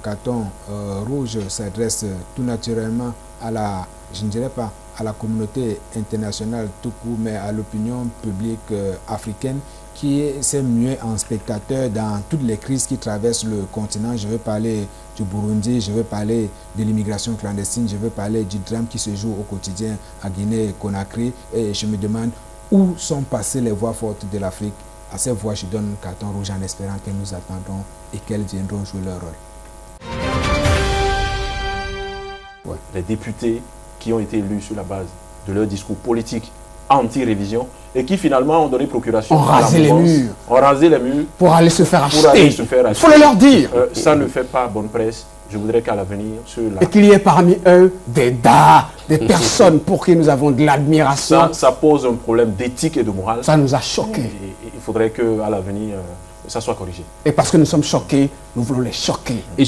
carton rouge s'adresse tout naturellement à la, je ne dirais pas à la communauté internationale tout court, mais à l'opinion publique africaine qui s'est muée en spectateur dans toutes les crises qui traversent le continent. Je veux parler du Burundi, je veux parler de l'immigration clandestine, je veux parler du drame qui se joue au quotidien à Guinée-Conakry. Et je me demande où sont passées les voix fortes de l'Afrique. À ces voix, je donne un carton rouge en espérant qu'elles nous attendront et qu'elles viendront jouer leur rôle. Ouais. Les députés qui ont été élus sur la base de leur discours politique anti-révision et qui finalement ont donné procuration. On rasé les murs. On rasé les murs. Pour aller se faire acheter. Il faut leur dire. Ça ne fait pas bonne presse. Je voudrais qu'à l'avenir, et qu'il y ait parmi eux des personnes pour qui nous avons de l'admiration. Ça pose un problème d'éthique et de morale. Ça nous a choqués. Et il faudrait qu'à l'avenir, ça soit corrigé. Et parce que nous sommes choqués, nous voulons les choquer. Et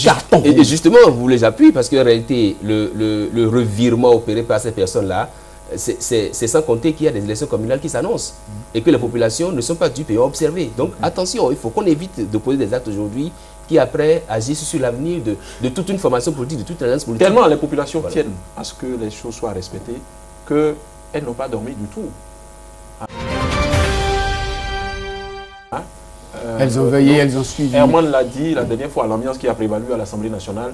justement, on vous les appuie parce qu'en réalité, le revirement opéré par ces personnes-là, c'est sans compter qu'il y a des élections communales qui s'annoncent et que les populations ne sont pas dupes et ont observé. Donc attention, il faut qu'on évite de poser des actes aujourd'hui qui après agissent sur l'avenir de toute une formation politique, de toute une alliance politique. Tellement les populations tiennent à ce que les choses soient respectées qu'elles n'ont pas dormi du tout. Elles ont veillé, elles ont suivi. Herman l'a dit la dernière fois, l'ambiance qui a prévalu à l'Assemblée nationale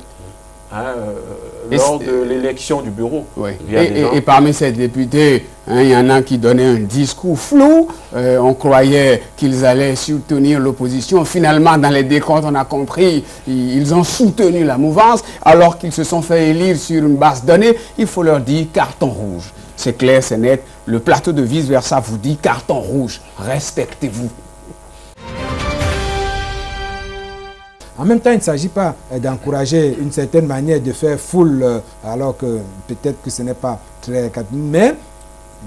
lors de l'élection du bureau. Oui. Et parmi ces députés, il y en a qui donnaient un discours flou. On croyait qu'ils allaient soutenir l'opposition. Finalement, dans les décomptes, on a compris ils ont soutenu la mouvance alors qu'ils se sont fait élire sur une base donnée. Il faut leur dire carton rouge. C'est clair, c'est net. Le plateau de vice-versa vous dit carton rouge. Respectez-vous. En même temps, il ne s'agit pas d'encourager une certaine manière de faire foule, alors que peut-être que ce n'est pas très... Mais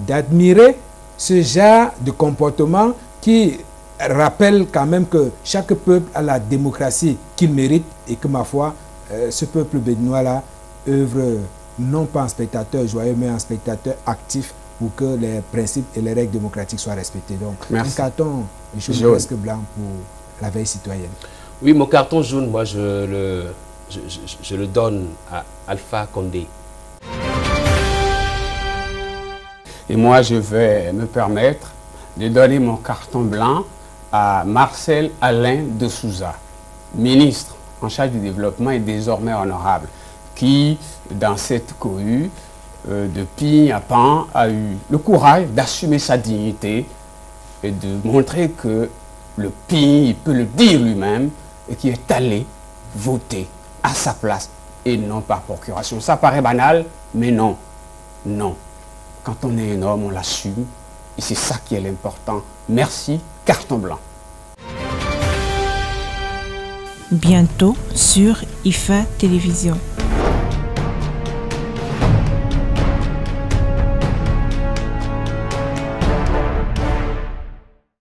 d'admirer ce genre de comportement qui rappelle quand même que chaque peuple a la démocratie qu'il mérite et que, ma foi, ce peuple béninois-là œuvre non pas en spectateur joyeux, mais en spectateur actif pour que les principes et les règles démocratiques soient respectés. Donc, un carton jaune presque blanc pour la veille citoyenne. Oui, mon carton jaune, moi, je le donne à Alpha Condé. Et moi, je vais me permettre de donner mon carton blanc à Marcel Alain de Souza, ministre en charge du développement et désormais honorable, qui, dans cette cohue de pigne à pan, a eu le courage d'assumer sa dignité et de montrer que le pigne, il peut le dire lui-même, et qui est allé voter à sa place et non par procuration. Ça paraît banal, mais non. Non. Quand on est un homme, on l'assume et c'est ça qui est l'important. Merci, carton blanc. Bientôt sur IFA Télévision.